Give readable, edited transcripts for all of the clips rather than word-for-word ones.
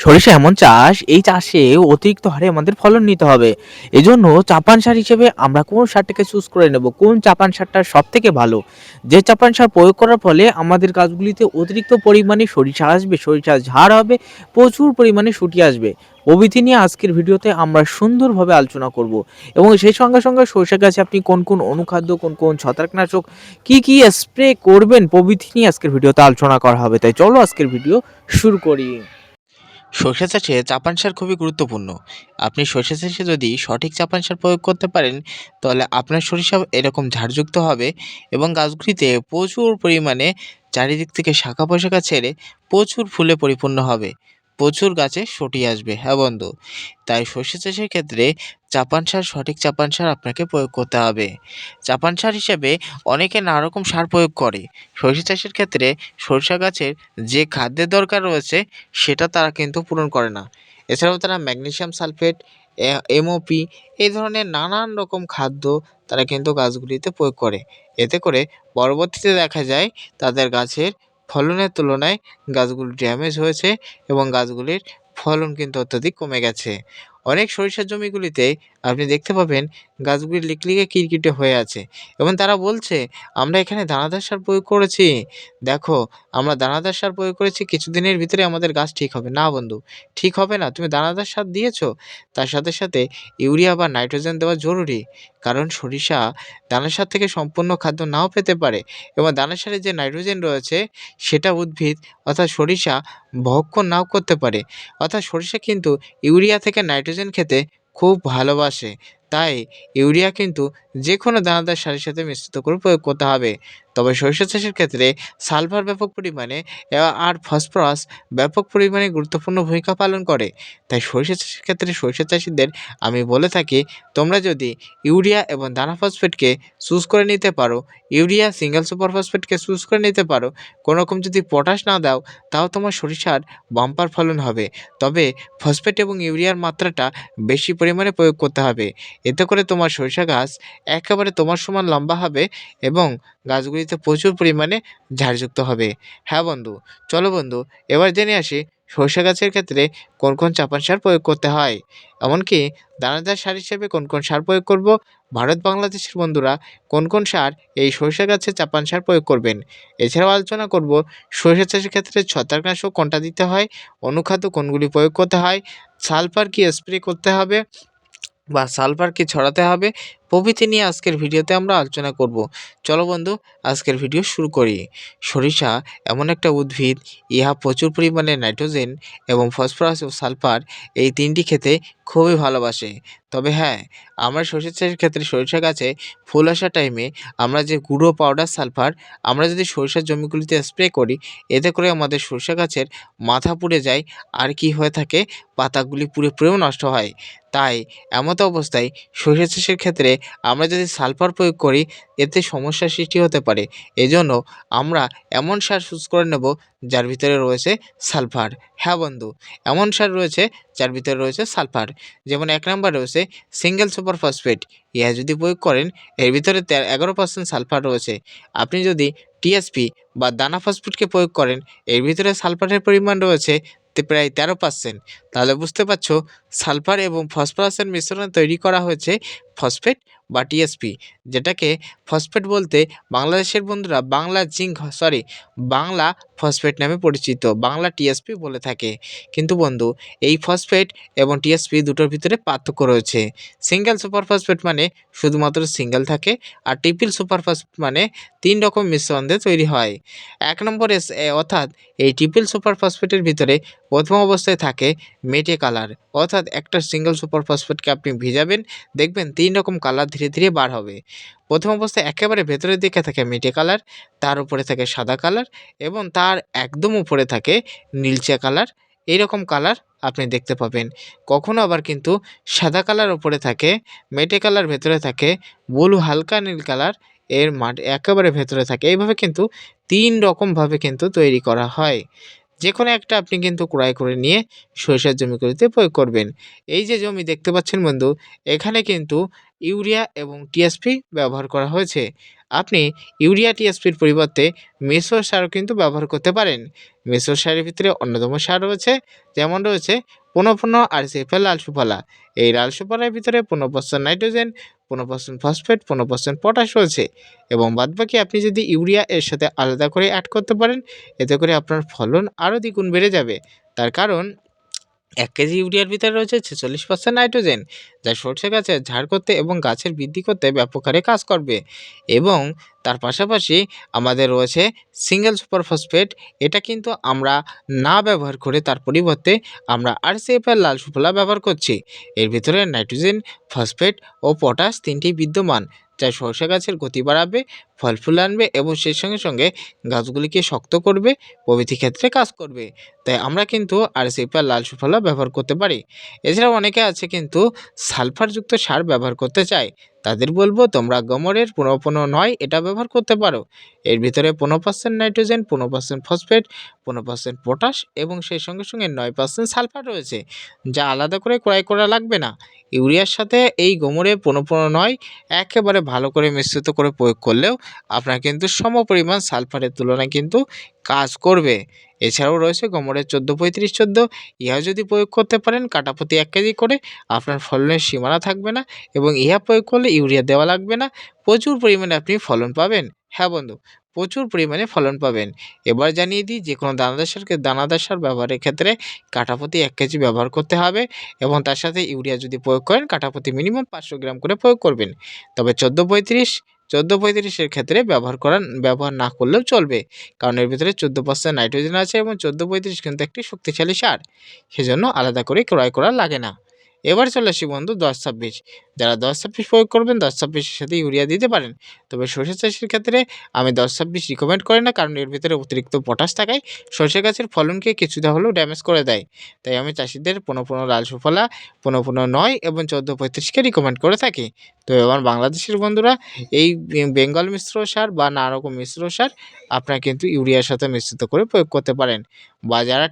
সরিষা এমন চাষ, এই চাষে অতিরিক্ত হারে আমাদের ফলন নিতে হবে। এজন্য চাপান সার হিসেবে আমরা কোন সারটাকে চুজ করে নেব, কোন চাপান সারটা সব থেকে ভালো, যে চাপান সার প্রয়োগ করার ফলে আমাদের গাছগুলিতে অতিরিক্ত পরিমাণে সরিষা আসবে, সরিষা ঝাড় হবে, প্রচুর পরিমাণে শুটি আসবে প্রভৃতি নিয়ে আজকের ভিডিওতে আমরা সুন্দরভাবে আলোচনা করব। এবং সেই সঙ্গে সঙ্গে সরিষা গাছে আপনি কোন কোন অনুখাদ্য, কোন কোন ছত্রাকনাশক, কি কি স্প্রে করবেন প্রভৃতি নিয়ে আজকের ভিডিওতে আলোচনা করা হবে। তাই চলো আজকের ভিডিও শুরু করি। সরিষা চাষে চাপান সার খুবই গুরুত্বপূর্ণ। আপনি সরিষা চাষে যদি সঠিক চাপান সার প্রয়োগ করতে পারেন, তাহলে আপনার সরিষা এরকম ঝাড়যুক্ত হবে এবং গাছগুলিতে প্রচুর পরিমাণে চারিদিক থেকে শাখা প্রশাখা ছেড়ে প্রচুর ফুলে পরিপূর্ণ হবে। প্রচুর গাছে শুটি আসবে। হ্যাঁ বন্ধু, তাই সরিষা চাষের ক্ষেত্রে চাপান সার, সঠিক চাপান সার আপনাকে প্রয়োগ করতে হবে। চাপান সার হিসেবে অনেকে নানা রকম সার প্রয়োগ করে। সরিষা চাষের ক্ষেত্রে সরিষা গাছের যে খাদ্যের দরকার রয়েছে সেটা তারা কিন্তু পূরণ করে না। এছাড়াও তারা ম্যাগনেসিয়াম সালফেট, এমওপি এই ধরনের নানান রকম খাদ্য তারা কিন্তু গাছগুলিতে প্রয়োগ করে। এতে করে পরবর্তীতে দেখা যায় তাদের গাছের ফলনের তুলনায় গাছগুলি ড্যামেজ হয়েছে এবং গাছগুলির ফলন কিন্তু অত্যধিক কমে গেছে। অনেক সরিষার জমিগুলিতে আপনি দেখতে পাবেন গাছগুলি লিকলিকে কিরকিটে হয়ে আছে এবং তারা বলছে, আমরা এখানে দানাদার সার প্রয়োগ করেছি, দেখো আমরা দানাদার সার প্রয়োগ করেছি, কিছুদিনের ভিতরে আমাদের গাছ ঠিক হবে। না বন্ধু, ঠিক হবে না। তুমি দানাদার সার দিয়েছো, তার সাথে সাথে ইউরিয়া বা নাইট্রোজেন দেওয়া জরুরি। কারণ সরিষা দানার সার থেকে সম্পূর্ণ খাদ্য নাও পেতে পারে এবং দানার সারে যে নাইট্রোজেন রয়েছে সেটা উদ্ভিদ অর্থাৎ সরিষা ভক্ষণ নাও করতে পারে। অর্থাৎ সরিষা কিন্তু ইউরিয়া থেকে নাইট্রোজেন খেতে খুব ভালোবাসে। তাই ইউরিয়া কিন্তু যে কোনো দানাদার সারের সাথে মিশ্রিত করে প্রয়োগ করতে হবে। তবে সরিষা চাষের ক্ষেত্রে সালফার ব্যাপক পরিমাণে আর ফসফরাস ব্যাপক পরিমাণে গুরুত্বপূর্ণ ভূমিকা পালন করে। তাই সরিষা চাষের ক্ষেত্রে সরিষা চাষীদের আমি বলে থাকি, তোমরা যদি ইউরিয়া এবং দানা ফসফেটকে চুজ করে নিতে পারো, ইউরিয়া সিঙ্গেল সুপার ফসফেটকে চুজ করে নিতে পারো, কোনোরকম যদি পটাশ না দাও, তাও তোমার সরিষার বাম্পার ফলন হবে। তবে ফসফেট এবং ইউরিয়ার মাত্রাটা বেশি পরিমাণে প্রয়োগ করতে হবে। এতে করে তোমার সরিষা গাছ একেবারে তোমার সমান লম্বা হবে এবং গাছগুলিতে প্রচুর পরিমাণে ঝাড়যুক্ত হবে। হ্যাঁ বন্ধু, চলো বন্ধু এবার জেনে আসি সরিষা গাছের ক্ষেত্রে কোন কোন চাপান সার প্রয়োগ করতে হয়, এমনকি দানাদার সার হিসেবে কোন কোন সার প্রয়োগ করব, ভারত বাংলাদেশের বন্ধুরা কোন কোন সার এই সরিষা গাছে চাপান সার প্রয়োগ করবেন। এছাড়াও আলোচনা করব সরিষা চাষের ক্ষেত্রে ছত্রাকনাশক কোনটা দিতে হয়, অনুখাদ্য কোনগুলি প্রয়োগ করতে হয়, সালফার কি স্প্রে করতে হবে বা সালফার কি ছড়াতে হবে প্রভৃতি নিয়ে আজকের ভিডিওতে আমরা আলোচনা করব। চলো বন্ধু আজকের ভিডিও শুরু করি। সরিষা এমন একটা উদ্ভিদ, ইহা প্রচুর পরিমাণে নাইট্রোজেন এবং ফসফরাস ও সালফার এই তিনটি খেতে খুবই ভালোবাসে। তবে হ্যাঁ, আমরা সরিষা চাষের ক্ষেত্রে সরিষা গাছে ফুল আসার টাইমে আমরা যে গুঁড়ো পাউডার সালফার আমরা যদি সরিষার জমিগুলিতে স্প্রে করি, এতে করে আমাদের সরিষা গাছের মাথা পুড়ে যায় আর কি হয়ে থাকে, পাতাগুলি পুড়ে পুড়েও নষ্ট হয়। তাই এমত অবস্থায় সরিষা চাষের ক্ষেত্রে আমরা যদি সালফার প্রয়োগ করি, এতে সমস্যার সৃষ্টি হতে পারে। এজন্য আমরা এমন সার চুজ করে নেব যার ভিতরে রয়েছে সালফার। হ্যাঁ বন্ধু, এমন সার রয়েছে যার ভিতরে রয়েছে সালফার। যেমন ১ নাম্বার রয়েছে সিঙ্গেল সুপার ফসফেট। ইহা যদি প্রয়োগ করেন, এর ভিতরে 11% সালফার রয়েছে। আপনি যদি টিএসপি বা দানা ফসফেটকে প্রয়োগ করেন, এর ভিতরে সালফারের পরিমাণ রয়েছে প্রায় 13%। তাহলে বুঝতে পারছো, সালফার এবং ফসফরাসের মিশ্রণে তৈরি করা হয়েছে ফসফেট বা টিএসপি, যেটাকে ফসফেট বলতে বাংলাদেশের বন্ধুরা বাংলা ফসফেট নামে পরিচিত, বাংলা টিএসপি বলে থাকে। কিন্তু বন্ধু, এই ফসফেট এবং টিএসপি দুটোর ভিতরে পার্থক্য রয়েছে। সিঙ্গেল সুপার ফসফেট মানে শুধুমাত্র সিঙ্গেল থাকে, আর ট্রিপল সুপার ফসফেট মানে 3 রকম মিশ্রণ দিয়ে তৈরি হয়। 1 নম্বর অর্থাৎ এই ট্রিপল সুপার ফসফেটের ভিতরে প্রথম অবস্থায় থাকে মেটে কালার। অর্থাৎ একটা সিঙ্গেল সুপার ফসফেটকে আপনি ভিজাবেন, দেখবেন 3 রকম কালার ধীরে ধীরে বার হবে। প্রথম অবস্থায় একেবারে ভেতরের দিকে থাকে মেটে কালার, তার উপরে থাকে সাদা কালার এবং তার একদম উপরে থাকে নীলচে কালার। এইরকম কালার আপনি দেখতে পাবেন। কখনো আবার কিন্তু সাদা কালার উপরে থাকে, মেটে কালার ভেতরে থাকে, ব্লু হালকা নীল কালার এর একেবারে ভেতরে থাকে। এইভাবে কিন্তু 3 রকমভাবে কিন্তু তৈরি করা হয়। যেকোনো একটা আপনি কিন্তু ক্রয় করে নিয়ে সরিষার জমিগুলিতে প্রয়োগ করবেন। এই যে জমি দেখতে পাচ্ছেন বন্ধু, এখানে কিন্তু ইউরিয়া এবং টিএসপি ব্যবহার করা হয়েছে। আপনি ইউরিয়া টিএসপির পরিবর্তে মিশ্র সারও কিন্তু ব্যবহার করতে পারেন। মিশ্র সারের ভিতরে অন্যতম সার রয়েছে, যেমন রয়েছে 15 আর সিফেল লাল সুফলা। এই লাল সুফলার ভিতরে 15% নাইট্রোজেন, 15% ফসফেট, 15% পটাশ রয়েছে এবং বাদবাকি আপনি যদি ইউরিয়া এর সাথে আলাদা করে অ্যাড করতে পারেন, এতে করে আপনার ফলন আরও দ্বিগুণ বেড়ে যাবে। তার কারণ ১ কেজি ইউরিয়ার ভিতরে রয়েছে ৪৬% নাইট্রোজেন, যা সরষে গাছের ঝাড় করতে এবং গাছের বৃদ্ধি করতে ব্যাপক হারে কাজ করবে। এবং তার পাশাপাশি আমাদের রয়েছে সিঙ্গেল সুপার ফসফেট। এটা কিন্তু আমরা না ব্যবহার করে তার পরিবর্তে আমরা আরসিএফের লাল সুফলা ব্যবহার করছি। এর ভিতরে নাইট্রোজেন, ফসফেট ও পটাশ ৩টি বিদ্যমান, যা সরষে গাছের গতি বাড়াবে, ফল ফুল আনবে এবং সেই সঙ্গে সঙ্গে গাছগুলিকে শক্ত করবে, প্রভৃতি ক্ষেত্রে কাজ করবে। তাই আমরা কিন্তু আরসিএফের লাল সুফলা ব্যবহার করতে পারি। এছাড়াও অনেকে আছে কিন্তু সালফারযুক্ত সার ব্যবহার করতে চায়, তাদের বলবো তোমরা গমরের ১৫-১৫-৯ এটা ব্যবহার করতে পারো। এর ভিতরে ১৫% নাইট্রোজেন, ১৫% ফসফেট, ১৫% পটাশ এবং সেই সঙ্গে সঙ্গে ৯% সালফার রয়েছে, যা আলাদা করে ক্রয় করা লাগবে না। ইউরিয়ার সাথে এই গমরে ১৫-১৫-৯ একেবারে ভালো করে মিশ্রিত করে প্রয়োগ করলেও আপনার কিন্তু সমপরিমাণ সালফারের তুলনায় কিন্তু কাজ করবে। এছাড়াও রয়েছে গমরের ১৪-৩৫-১৪। ইহা যদি প্রয়োগ করতে পারেন কাঠাপ্রতি ১ কেজি করে, আপনার ফলনের সীমানা থাকবে না এবং ইহা প্রয়োগ করলে ইউরিয়া দেওয়া লাগবে না। প্রচুর পরিমাণে আপনি ফলন পাবেন। হ্যাঁ বন্ধু, প্রচুর পরিমাণে ফলন পাবেন। এবার জানিয়ে দিই, যে কোনো দানাদার সার ব্যবহারের ক্ষেত্রে কাঠাপ্রতি ১ কেজি ব্যবহার করতে হবে এবং তার সাথে ইউরিয়া যদি প্রয়োগ করেন কাঠাপ্রতি মিনিমাম ৫০০ গ্রাম করে প্রয়োগ করবেন। তবে ১৪-৩৫ এর ক্ষেত্রে ব্যবহার না করলেও চলবে। কারণ এর ভিতরে 14% নাইট্রোজেন আছে এবং 14-35 কিন্তু একটি শক্তিশালী সার। সেজন্য আলাদা করে ক্রয় করা লাগে না। এবার চলে আসি বন্ধু ১০-২৬। যারা ১০-২৬ প্রয়োগ করবেন ১০-২৬ এর সাথে ইউরিয়া দিতে পারেন। তবে সরষে চাষের ক্ষেত্রে আমি ১০-২৬ রিকমেন্ড করি না, কারণ এর ভিতরে অতিরিক্ত পটাশ থাকায় সরষে গাছের ফলনকে কিছুটা হলেও ড্যামেজ করে দেয়। তাই আমি চাষীদের ১৫-১৫ লাল সুফলা, ১৫-১৫-৯ এবং ১৪-৩৫ কে রিকমেন্ড করে থাকি। তো আমার বাংলাদেশের বন্ধুরা, এই বেঙ্গল মিশ্র সার বা নানা রকম মিশ্র সার আপনারা কিন্তু ইউরিয়ার সাথে মিশ্রিত করে প্রয়োগ করতে পারেন। বা যারা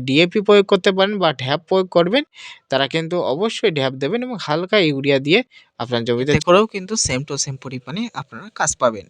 ডিএপি প্রয়োগ করতে পারেন বা ঢ্যাপ প্রয়োগ করবেন, তারা কিন্তু অবশ্যই ঢ্যাপ দেবেন এবং হালকা ইউরিয়া দিয়ে আপনার জমিতে এতে করেও কিন্তু সেম টু সেম পরিমাণে আপনারা কাজ পাবেন।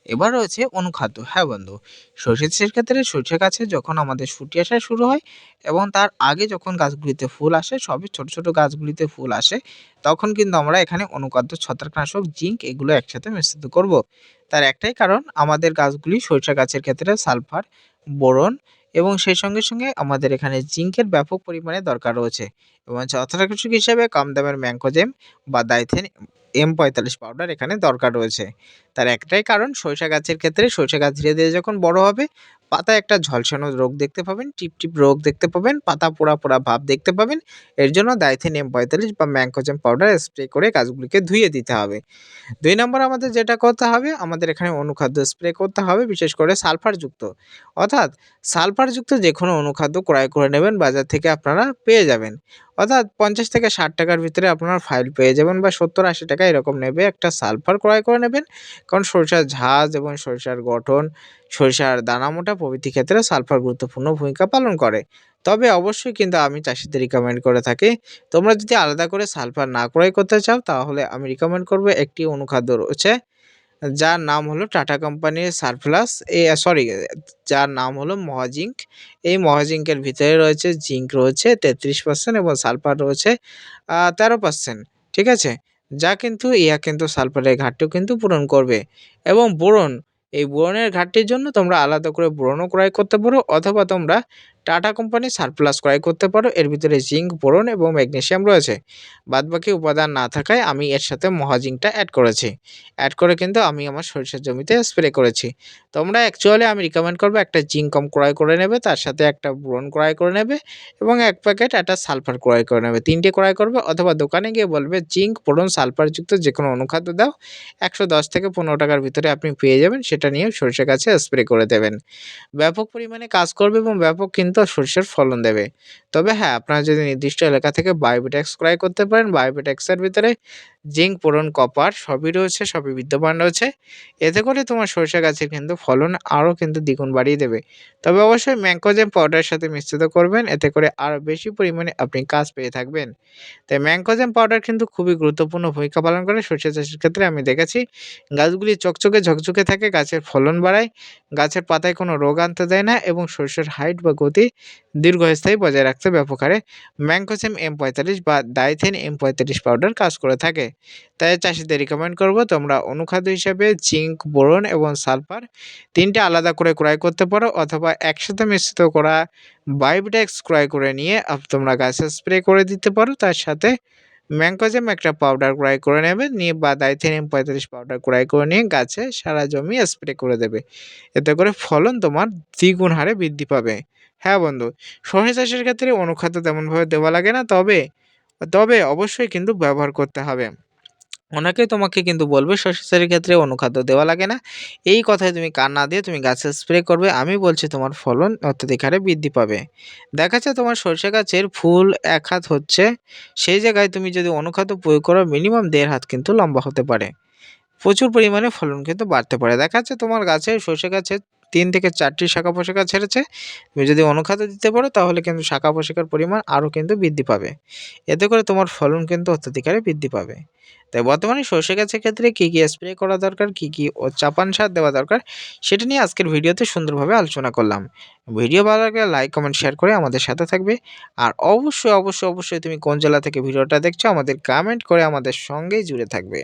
এবার রয়েছে অনুখাদ্য। হ্যাঁ বন্ধু, সরষে চাষের ক্ষেত্রে সরষে গাছে যখন আমাদের শুটি আসা শুরু হয় এবং তার আগে যখন গাছগুলিতে ফুল আসে, সবই ছোট ছোট গাছগুলিতে ফুল আসে, তখন কিন্তু আমরা এখানে অনুখাদ্য, ছত্রাকনাশক, জিঙ্ক এগুলো একসাথে মিশ্রিত করব। তার একটাই কারণ, আমাদের গাছগুলি সরিষা গাছের ক্ষেত্রে সালফার, বোরন এবং সেই সঙ্গে সঙ্গে আমাদের এখানে জিঙ্কের ব্যাপক পরিমাণে দরকার রয়েছে। এবং ছত্রাকনাশক হিসেবে কম দামের ম্যাঙ্কোজেম বা দাইথেন M45 পাউডার এখানে দরকার রয়েছে। তার একটাই কারণ, সরিষা গাছের ক্ষেত্রে সরিষা গাছ ধীরে ধীরে যখন বড় হবে, পাতায় একটা ঝলসানো রোগ দেখতে পাবেন, টিপটিপ রোগ দেখতে পাবেন, পাতা পোড়া পোড়া ভাব দেখতে পাবেন। এর জন্য দাইথেন M45 বা ম্যাঙ্কোজেম পাউডার স্প্রে করে গাছগুলিকে ধুয়ে দিতে হবে। ২ নম্বর আমাদের যেটা করতে হবে, আমাদের এখানে অনুখাদ্য স্প্রে করতে হবে, বিশেষ করে সালফারযুক্ত। অর্থাৎ সালফারযুক্ত যেকোনো অনুখাদ্য ক্রয় করে নেবেন, বাজার থেকে আপনারা পেয়ে যাবেন। অর্থাৎ ৫০ থেকে ৬০ টাকার ভিতরে আপনারা ফাইল পেয়ে যাবেন বা ৭০-৮০ টাকা এরকম নেবে, একটা সালফার ক্রয় করে নেবেন। কারণ সরিষার ঝাঁজ এবং সরিষার গঠন, সরিষার দানা মোটা প্রভৃতি ক্ষেত্রে সালফার গুরুত্বপূর্ণ ভূমিকা পালন করে। তবে অবশ্যই কিন্তু আমি চাষীদের রিকমেন্ড করে থাকি, তোমরা যদি আলাদা করে সালফার না ক্রয় করতে চাও, তাহলে আমি রিকমেন্ড করব, একটি অনুখাদ্য রয়েছে যার নাম হলো টাটা কোম্পানির সারপ্লাস, সরি, যার নাম হলো মহাজিঙ্ক। এই মহাজিঙ্কের ভিতরে রয়েছে জিঙ্ক রয়েছে ৩৩% এবং সালফার রয়েছে ১৩%। ঠিক আছে? যা কিন্তু ইহা কিন্তু সালফারের ঘাটতিও কিন্তু পূরণ করবে। এবং বোরন, এই বোরনের ঘাটতির জন্য তোমরা আলাদা করে বোরনও ক্রয় করতে পারো, অথবা তোমরা টাটা কোম্পানির সারপ্লাস ক্রয় করতে পারো। এর ভিতরে জিঙ্ক, বোরন এবং ম্যাগনেসিয়াম রয়েছে। বাদবাকি উপাদান না থাকায় আমি এর সাথে মহাজিঙ্কটা অ্যাড করেছি। অ্যাড করে কিন্তু আমি আমার সরিষার জমিতে স্প্রে করেছি। তোমরা অ্যাকচুয়ালি আমি রিকমেন্ড করব, একটা জিঙ্ক ক্রয় করে নেবে, তার সাথে একটা বোরন ক্রয় করে নেবে এবং ১ প্যাকেট একটা সালফার ক্রয় করে নেবে। ৩ টে ক্রয় করবে, অথবা দোকানে গিয়ে বলবে জিঙ্ক, বোরন, সালফারযুক্ত যেকোনো অনুখাদ্য দাও। ১১০ থেকে ১৫ টাকার ভিতরে আপনি পেয়ে যাবেন। সেটা নিয়ে সরিষা গাছে স্প্রে করে দেবেন। ব্যাপক পরিমাণে কাজ করবে এবং ব্যাপক কিন্তু সরিষার ফলন দেবে। তবে হ্যাঁ, আপনারা যদি নির্দিষ্ট এলাকা থেকে বায়োভিটাক্স ক্রয় করতে পারেন, বায়োভিটাক্সের ভিতরে জিঙ্ক, বোরন, কপার সবই রয়েছে, সবই বিদ্যমান রয়েছে। এতে করে তোমার সরিষা গাছের কিন্তু ফলন আরও কিন্তু দ্বিগুণ বাড়িয়ে দেবে। তবে অবশ্যই ম্যাঙ্কোজেব পাউডারের সাথে মিশ্রিত করবেন, এতে করে আরও বেশি পরিমাণে আপনি কাজ পেয়ে থাকবেন। তাই ম্যাঙ্কোজেব পাউডার কিন্তু খুবই গুরুত্বপূর্ণ ভূমিকা পালন করে সরিষা চাষের ক্ষেত্রে। আমি দেখেছি গাছগুলি চকচকে ঝকঝকে থাকে, গাছের ফলন বাড়ায়, গাছের পাতায় কোনো রোগ আনতে দেয় না এবং সরিষার হাইট বা গতি দীর্ঘস্থায়ী বজায় রাখতে ব্যাপক হারে ম্যাঙ্কোজেব M45 বা ডাইথেন M45 পাউডার কাজ করে থাকে। তাই চাষিদের রিকমেন্ড করব তোমরা অনুখাদ্য হিসাবে জিঙ্ক, বোরন এবং সালফার ৩টে আলাদা করে ক্রয় করতে পারো, অথবা একসাথে মিশ্রিত করা বায়োটেক্স ক্রয় করে নিয়ে তোমরা গাছে স্প্রে করে দিতে পারো। তার সাথে ম্যাঙ্কোজেব একটা পাউডার ক্রয় করে নেবে নিয়ে বা ডাইথেন M45 পাউডার ক্রয় করে নিয়ে গাছে সারা জমি স্প্রে করে দেবে। এতে করে ফলন তোমার দ্বিগুণ হারে বৃদ্ধি পাবে। হ্যাঁ বন্ধু, সরিষা চাষের ক্ষেত্রে অনুখাদ্য তেমনভাবে দেওয়া লাগে না, তবে তবে অবশ্যই কিন্তু ব্যবহার করতে হবে। অনেকেই তোমাকে কিন্তু বলবে সরিষা চাষের ক্ষেত্রে অনুখাদ্য দেওয়া লাগে না। এই কথায় তুমি কান না দিয়ে তুমি গাছে স্প্রে করবে। আমি বলছি তোমার ফলন অত্যধিক হারে বৃদ্ধি পাবে। দেখা যাচ্ছে তোমার সরিষা গাছের ফুল ১ হাত হচ্ছে, সেই জায়গায় তুমি যদি অনুখাদ্য প্রয়োগ করো মিনিমাম ১.৫ হাত কিন্তু লম্বা হতে পারে। প্রচুর পরিমাণে ফলন কিন্তু বাড়তে পারে। দেখা যাচ্ছে তোমার গাছে সরিষা গাছে ৩ থেকে ৪টি শাখা-প্রশাখা ছেড়েছে। তুমি যদি অনুখাদ্য দিতে পারো তাহলে কিন্তু শাখা-প্রশাখার পরিমাণ আরও কিন্তু বৃদ্ধি পাবে। এতে করে তোমার ফলন কিন্তু অত্যধিক হারে বৃদ্ধি পাবে। তাই বর্তমানে সরিষা গাছের ক্ষেত্রে কী স্প্রে করা দরকার, কী চাপান সার দেওয়া দরকার, সেটা নিয়ে আজকের ভিডিওতে সুন্দরভাবে আলোচনা করলাম। ভিডিও ভালো লাগলে লাইক, কমেন্ট, শেয়ার করে আমাদের সাথে থাকবে। আর অবশ্যই তুমি কোন জেলা থেকে ভিডিওটা দেখছো আমাদের কমেন্ট করে আমাদের সঙ্গেই জুড়ে থাকবে।